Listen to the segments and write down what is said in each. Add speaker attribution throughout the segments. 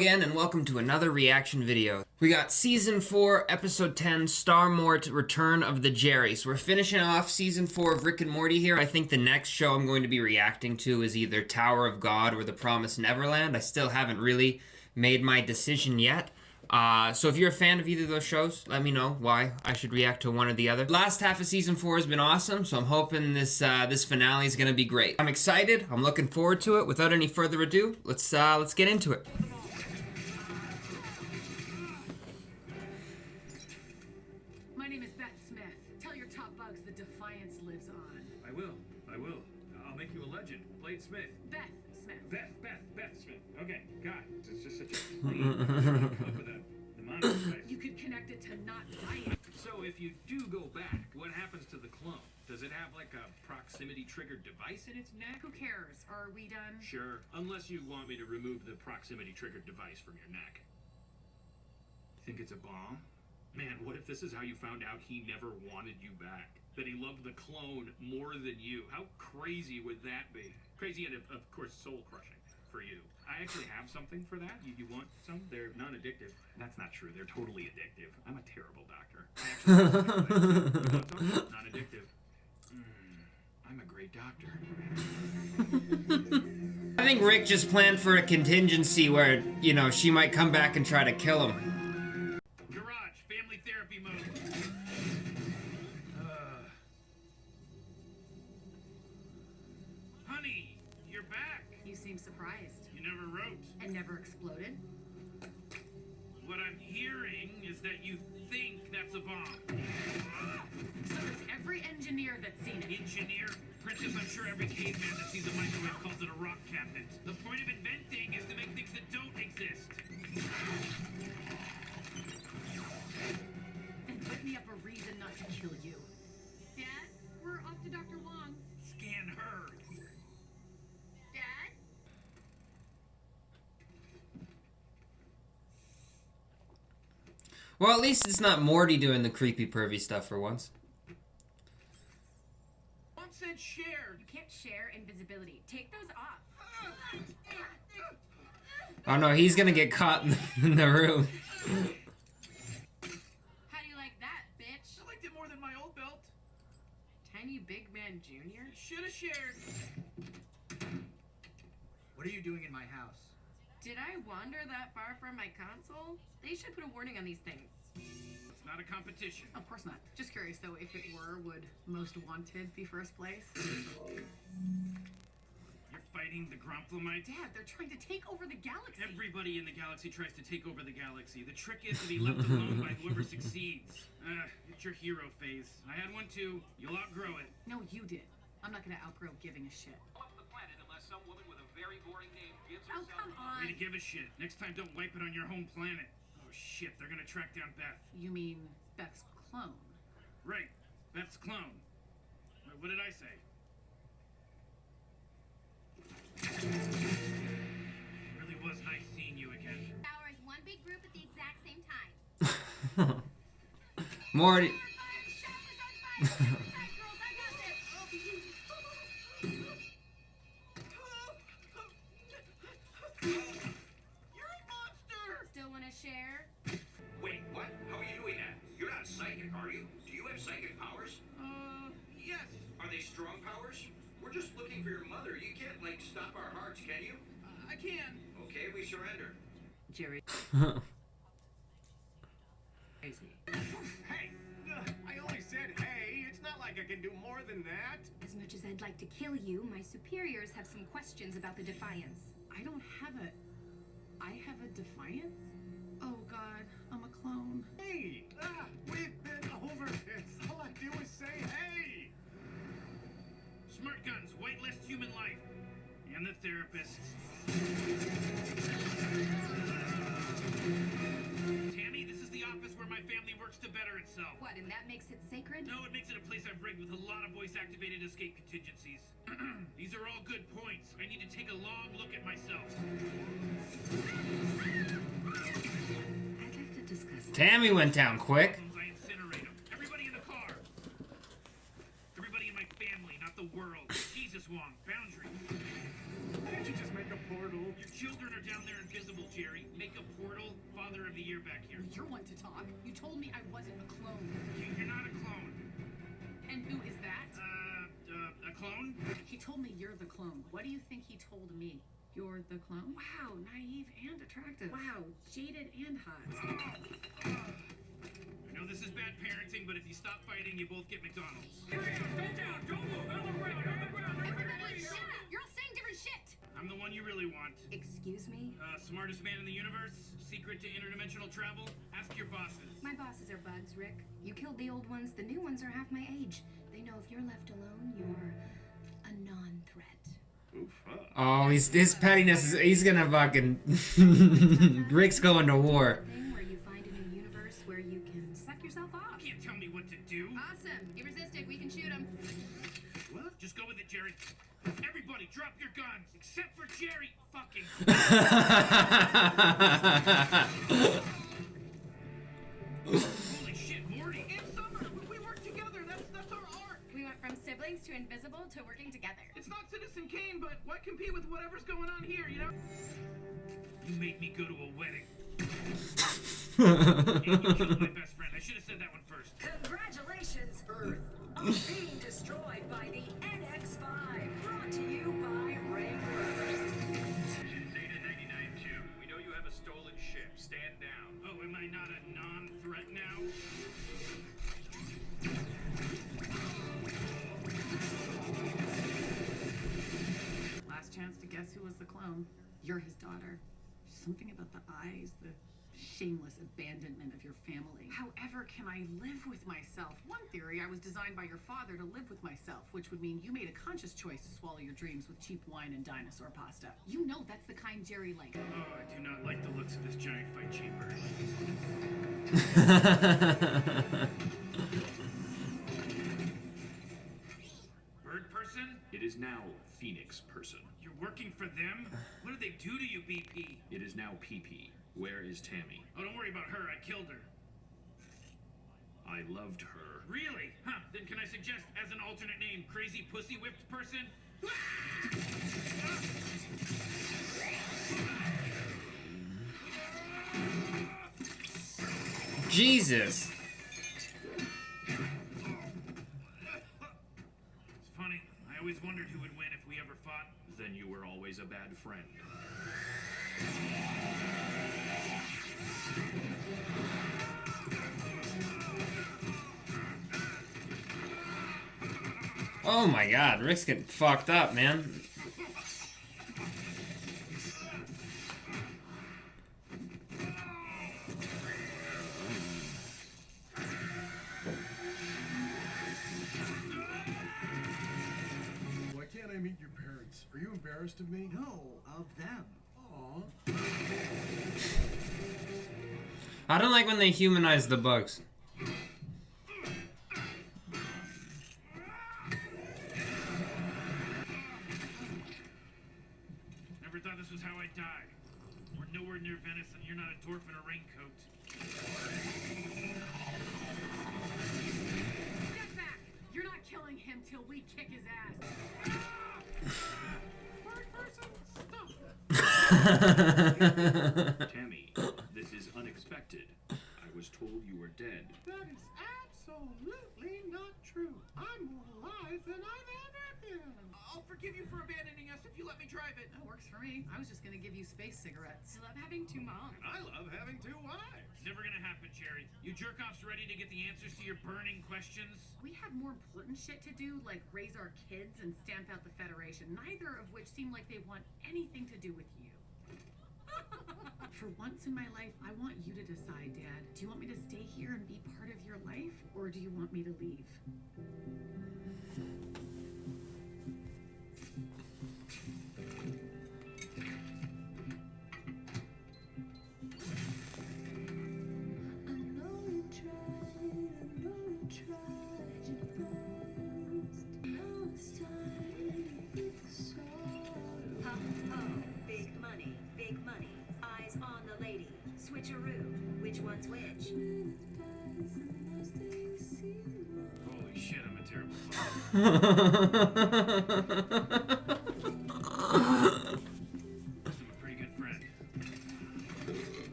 Speaker 1: again, and welcome to another reaction video. We got Season 4, Episode 10, Star Mort Return of the Jerrys. We're finishing off Season 4 of Rick and Morty here. I think the next show I'm going to be reacting to is either Tower of God or The Promised Neverland. I still haven't really made my decision yet. So if you're a fan of either of those shows, let me know why I should react to one or the other. Last half of Season 4 has been awesome, so I'm hoping this finale is gonna be great. I'm excited, I'm looking forward to it. Without any further ado, let's get into it.
Speaker 2: My name is Beth Smith. Tell your top bugs the Defiance lives on.
Speaker 3: I will. I'll make you a legend. Blade Smith.
Speaker 2: Beth Smith.
Speaker 3: Beth Smith. Okay, God, it's just such a plain come up with a mnemonic device.
Speaker 2: You could connect it to not dying.
Speaker 3: So if you do go back, what happens to the clone? Does it have like a proximity triggered device in its neck?
Speaker 2: Who cares? Are we done?
Speaker 3: Sure, unless you want me to remove the proximity triggered device from your neck. Think it's a bomb? Man, what if this is how you found out he never wanted you back? That he loved the clone more than you? How crazy would that be? Crazy and, of course, soul-crushing for you. I actually have something for that. You want some? They're non-addictive. That's not true. They're totally addictive. I'm a terrible doctor. Non-addictive. I'm a great doctor.
Speaker 1: I think Rick just planned for a contingency where, you know, she might come back and try to kill him.
Speaker 3: Family therapy mode. Honey, you're back.
Speaker 2: You seem surprised.
Speaker 3: You never wrote.
Speaker 2: And never exploded?
Speaker 3: What I'm hearing is that you think that's a bomb.
Speaker 2: So does every engineer that's seen it.
Speaker 3: Engineer? Princess, I'm sure every caveman that sees a microwave calls it a rock cabinet. The point of inventing is to make things that don't exist.
Speaker 2: Put me up a reason not to kill you.
Speaker 4: Dad, we're off to Dr. Wong.
Speaker 3: Scan her.
Speaker 4: Dad?
Speaker 1: Well, at least it's not Morty doing the creepy pervy stuff for once.
Speaker 3: Mom said shared.
Speaker 2: You can't share invisibility. Take those off.
Speaker 1: Oh no, he's gonna get caught in the room.
Speaker 2: How do you like that, bitch?
Speaker 3: I liked it more than my old belt.
Speaker 2: Tiny Big Man Jr.?
Speaker 3: Should have shared.
Speaker 5: What are you doing in my house?
Speaker 2: Did I wander that far from my console? They should put a warning on these things.
Speaker 3: It's not a competition.
Speaker 2: Of course not. Just curious though, if it were, would Most Wanted be first place?
Speaker 3: You're fighting the Gromplamites?
Speaker 2: Dad, they're trying to take over the galaxy.
Speaker 3: Everybody in the galaxy tries to take over the galaxy. The trick is to be left alone by whoever succeeds. It's your hero phase. I had one too. You'll outgrow it.
Speaker 2: No, you did. I'm not gonna outgrow giving a shit.
Speaker 3: Off the planet unless some woman with a very boring name gives
Speaker 2: Oh, come on.
Speaker 3: Way to give a shit. Next time, don't wipe it on your home planet. Oh shit, they're gonna track down Beth.
Speaker 2: You mean Beth's clone?
Speaker 3: Right, Beth's clone. Wait, what did I say? Really was nice seeing you again.
Speaker 4: Ours, one big group at the exact same time.
Speaker 1: Morty.
Speaker 2: Still wanna share?
Speaker 6: Wait, what? How are you doing that? You're not psychic, are you? Do you have psychic powers?
Speaker 3: Yes.
Speaker 6: Are they strong powers? We're just looking for your mother. You can't, like, stop our hearts, can you?
Speaker 3: I can.
Speaker 6: Okay, we surrender.
Speaker 2: Jerry. Crazy.
Speaker 3: Hey, I only said hey. It's not like I can do more than that.
Speaker 4: As much as I'd like to kill you, my superiors have some questions about the Defiance.
Speaker 2: I don't have a... I have a Defiance? Oh god, I'm a clone.
Speaker 3: Hey, we've been over this. All I do is say hey. Smart guns, whitelist human life. And the therapist. Tammy, this is the office where my family works to better itself.
Speaker 4: What, and that makes it sacred?
Speaker 3: No, it makes it a place I've rigged with a lot of voice-activated escape contingencies. These are all good points. I need to take a long look at myself.
Speaker 2: I'd like to discuss...
Speaker 1: Tammy went down quick.
Speaker 3: I incinerate them. Everybody in the car. Everybody in my family, not the world. Jesus, Wong. Boundaries. Can't you just make a portal? Your children are down there invisible, Jerry. Make a portal. Father of the year back here.
Speaker 2: You're one to talk. You told me I wasn't a clone.
Speaker 3: You're not a clone.
Speaker 2: And who is that?
Speaker 3: A clone?
Speaker 2: He told me you're the clone. What do you think he told me? You're the clone? Wow, naive and attractive. Wow, jaded and hot.
Speaker 3: I know this is bad parenting, but if you stop fighting, you both get McDonald's.
Speaker 6: Stand down! Don't move! On the ground! On the ground!
Speaker 4: Everybody, shut up! You're all saying different shit!
Speaker 3: I'm the one you really want.
Speaker 4: Excuse me?
Speaker 3: Smartest man in the universe? Secret to interdimensional travel? Ask your bosses.
Speaker 4: My bosses are bugs, Rick. You killed the old ones, the new ones are half my age. They know if you're left alone, you're a non-threat.
Speaker 1: Oh, his pettiness is, he's gonna fucking... Rick's going to war.
Speaker 4: Thing where you find a new universe where you can suck yourself off.
Speaker 3: You can't tell me what to do.
Speaker 4: Awesome. Irresistic. We can shoot him.
Speaker 3: What? Just go with it, Jerry. Everybody, drop your guns, except for Jerry. Fucking. Holy shit, Morty!
Speaker 6: It's summer! We work together! That's our art!
Speaker 4: We went from siblings to invisible to working together.
Speaker 6: It's not Citizen Kane, but why compete with whatever's going on here, you know?
Speaker 3: You made me go to a wedding. And you killed my best friend. I should have said that one first.
Speaker 7: Congratulations, Earth, on being destroyed by the NX-5. Brought to you by Ray Brothers.
Speaker 3: Zeta 99-2. We know you have a stolen ship. Stand down. Oh, am I not a non-threat now?
Speaker 2: Last chance to guess who was the clone. You're his daughter. Something about the eyes, the shameless abandonment of your family. However can I live with myself? One theory, I was designed by your father to live with myself, which would mean you made a conscious choice to swallow your dreams with cheap wine and dinosaur pasta. You know that's the kind Jerry likes.
Speaker 3: Oh, I do not like the looks of this giant fight chamber. Bird person?
Speaker 8: It is now Phoenix person.
Speaker 3: You're working for them? What did they do to you, BP?
Speaker 8: It is now PP. Where is Tammy?
Speaker 3: Oh, don't worry about her. I killed her.
Speaker 8: I loved her.
Speaker 3: Really? Huh. Then can I suggest as an alternate name, Crazy Pussy Whipped Person?
Speaker 1: Jesus.
Speaker 3: It's funny. I always wondered who would win if we ever fought.
Speaker 8: Then you were always a bad friend.
Speaker 1: Oh my god, Rick's getting fucked up, man.
Speaker 9: Why can't I meet your parents? Are you embarrassed of me?
Speaker 5: No, of them.
Speaker 9: Aw.
Speaker 1: I don't like when they humanize the bugs.
Speaker 3: Never thought this was how I'd die. We're nowhere near Venice, and you're not a dwarf in a raincoat.
Speaker 2: Get back! You're not killing him till we kick his ass. Bird person, stop.
Speaker 8: Tammy, this is unexpected. I was told you were dead.
Speaker 9: That is absolutely not true. I'm more alive than I've ever been.
Speaker 6: I'll forgive you for abandoning us if you let me drive it.
Speaker 2: That works for me. I was just gonna give you space cigarettes.
Speaker 4: I love having two moms.
Speaker 9: I love having two wives.
Speaker 3: Never gonna happen, Cherry. You jerk-offs ready to get the answers to your burning questions?
Speaker 2: We have more important shit to do, like raise our kids and stamp out the Federation, neither of which seem like they want anything to do with you. For once in my life, I want you to decide, Dad. Do you want me to stay here and be part of your life, or do you want me to leave?
Speaker 7: Big money, big money. Eyes on the lady. Switcheroo. Which one's which?
Speaker 3: Holy shit, I'm a terrible father.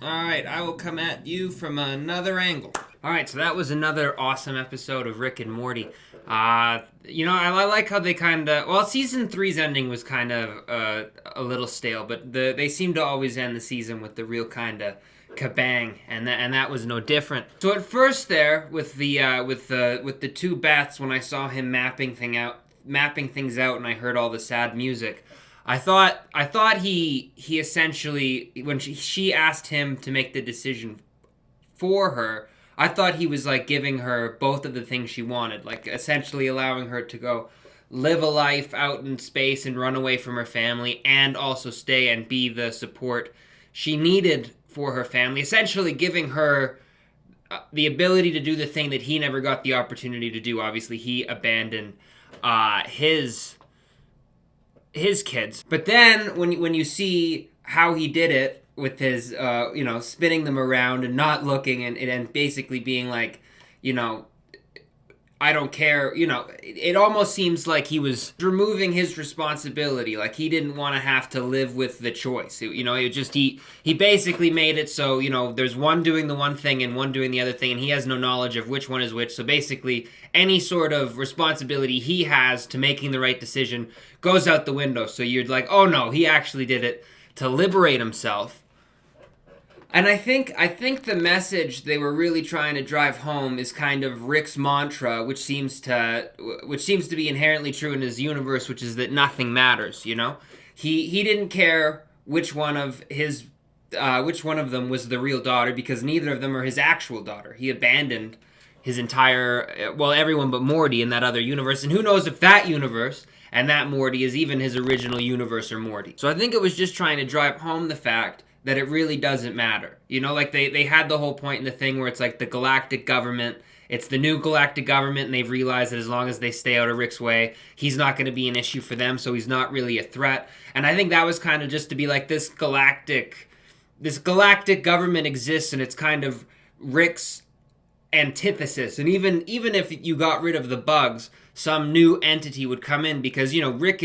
Speaker 1: Alright, I will come at you from another angle. Alright, so that was another awesome episode of Rick and Morty. You know, I like how they kind of... Well, Season 3's ending was kind of a little stale, but they seem to always end the season with the real kind of kabang, and that was no different. So at first there, with the two Beths, when I saw him mapping things out and I heard all the sad music, I thought he essentially, when she asked him to make the decision for her, I thought he was like giving her both of the things she wanted, like essentially allowing her to go live a life out in space and run away from her family, and also stay and be the support she needed for her family, essentially giving her the ability to do the thing that he never got the opportunity to do. Obviously, he abandoned his kids. But then when you see how he did it with his, spinning them around and not looking and basically being like, I don't care, it almost seems like he was removing his responsibility. Like he didn't want to have to live with the choice. He basically made it so, there's one doing the one thing and one doing the other thing, and he has no knowledge of which one is which. So basically any sort of responsibility he has to making the right decision goes out the window. So you're like, oh no, he actually did it to liberate himself. And I think the message they were really trying to drive home is kind of Rick's mantra, which seems to be inherently true in his universe, which is that nothing matters. He didn't care which one of them was the real daughter, because neither of them are his actual daughter. He abandoned his entire, everyone but Morty in that other universe, and who knows if that universe and that Morty is even his original universe or Morty. So I think it was just trying to drive home the fact that it really doesn't matter. Like they had the whole point in the thing where it's like the galactic government, it's the new galactic government, and they've realized that as long as they stay out of Rick's way, he's not going to be an issue for them, so he's not really a threat. And I think that was kind of just to be like, this galactic government exists, and it's kind of Rick's antithesis. And even if you got rid of the bugs, some new entity would come in, because, Rick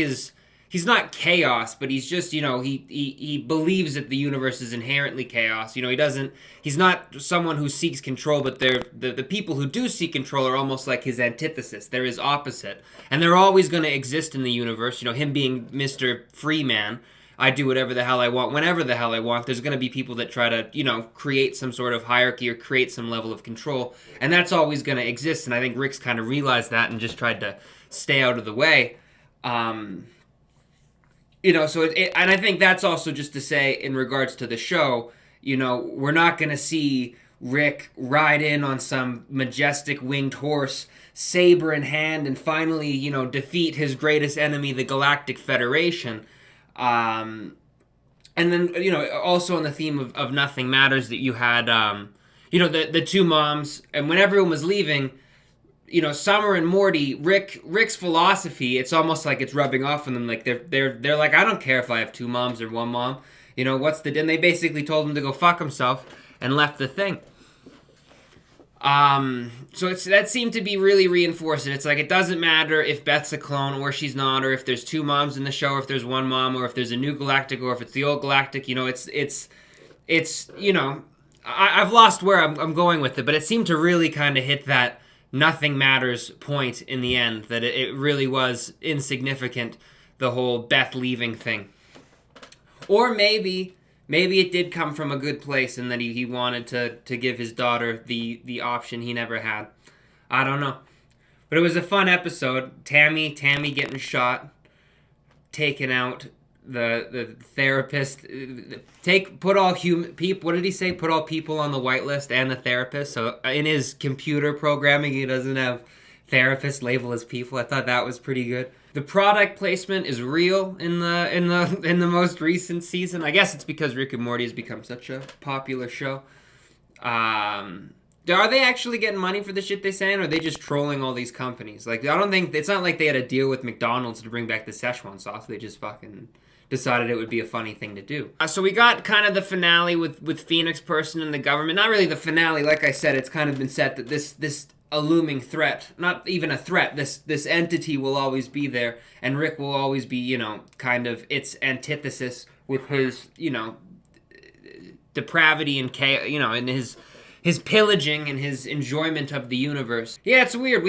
Speaker 1: he's not chaos, but he's just, he believes that the universe is inherently chaos. He's not someone who seeks control, but the people who do seek control are almost like his antithesis. They're his opposite. And they're always going to exist in the universe. Him being Mr. Freeman, I do whatever the hell I want, whenever the hell I want. There's going to be people that try to, create some sort of hierarchy or create some level of control. And that's always going to exist. And I think Rick's kind of realized that and just tried to stay out of the way. And I think that's also just to say, in regards to the show, we're not going to see Rick ride in on some majestic winged horse, saber in hand, and finally, defeat his greatest enemy, the Galactic Federation. And then, also on the theme of nothing matters, that you had, the two moms, and when everyone was leaving, Summer and Morty, Rick's philosophy, it's almost like it's rubbing off on them. Like they're like, I don't care if I have two moms or one mom. And they basically told him to go fuck himself and left the thing. So that seemed to be really reinforced. And it's like, it doesn't matter if Beth's a clone or she's not, or if there's two moms in the show, or if there's one mom, or if there's a new galactic, or if it's the old galactic. I've lost where I'm going with it, but it seemed to really kind of hit that nothing matters point in the end, that it really was insignificant, the whole Beth leaving thing. Or maybe it did come from a good place, and that he wanted to give his daughter the option he never had. I don't know. But it was a fun episode. Tammy getting shot, taking out the therapist. Put all human people. What did he say? Put all people on the whitelist and the therapist. So in his computer programming, he doesn't have therapists labeled as people. I thought that was pretty good. The product placement is real in the most recent season. I guess it's because Rick and Morty has become such a popular show. Are they actually getting money for the shit they saying, or are they just trolling all these companies? Like, I don't think it's not like they had a deal with McDonald's to bring back the Szechuan sauce. They just fucking decided it would be a funny thing to do. So we got kind of the finale with Phoenix Person and the government. Not really the finale, like I said, it's kind of been set that this a looming threat, not even a threat, this entity will always be there, and Rick will always be, you know, kind of its antithesis with his, you know, depravity and chaos, you know, and his pillaging and his enjoyment of the universe. Yeah, it's weird.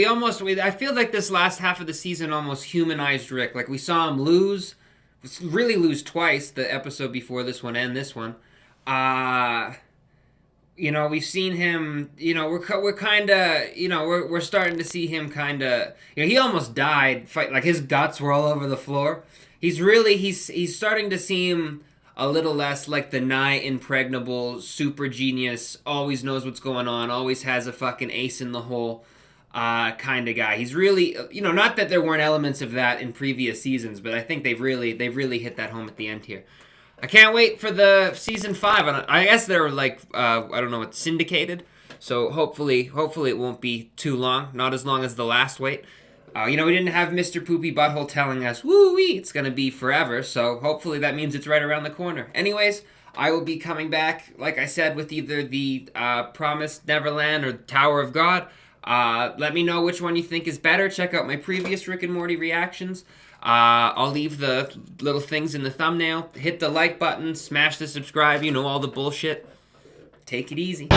Speaker 1: I feel like this last half of the season almost humanized Rick. Like, we saw him lose twice, the episode before this one and this one. You know, we've seen him, you know, we're kind of, you know, we're starting to see him kind of, you know, he almost died, like his guts were all over the floor. He's starting to seem a little less like the nigh impregnable super genius, always knows what's going on, always has a fucking ace in the hole kind of guy. He's really, you know, not that there weren't elements of that in previous seasons, but I think they've really hit that home at the end here. I can't wait for the season 5. I guess they're like, I don't know, it's syndicated. So hopefully it won't be too long. Not as long as the last wait. You know, we didn't have Mr. Poopy Butthole telling us, woo-wee, it's going to be forever. So hopefully that means it's right around the corner. Anyways, I will be coming back, like I said, with either the Promised Neverland or Tower of God. Let me know which one you think is better. Check out my previous Rick and Morty reactions. I'll leave the little things in the thumbnail. Hit the like button, smash the subscribe, you know, all the bullshit. Take it easy.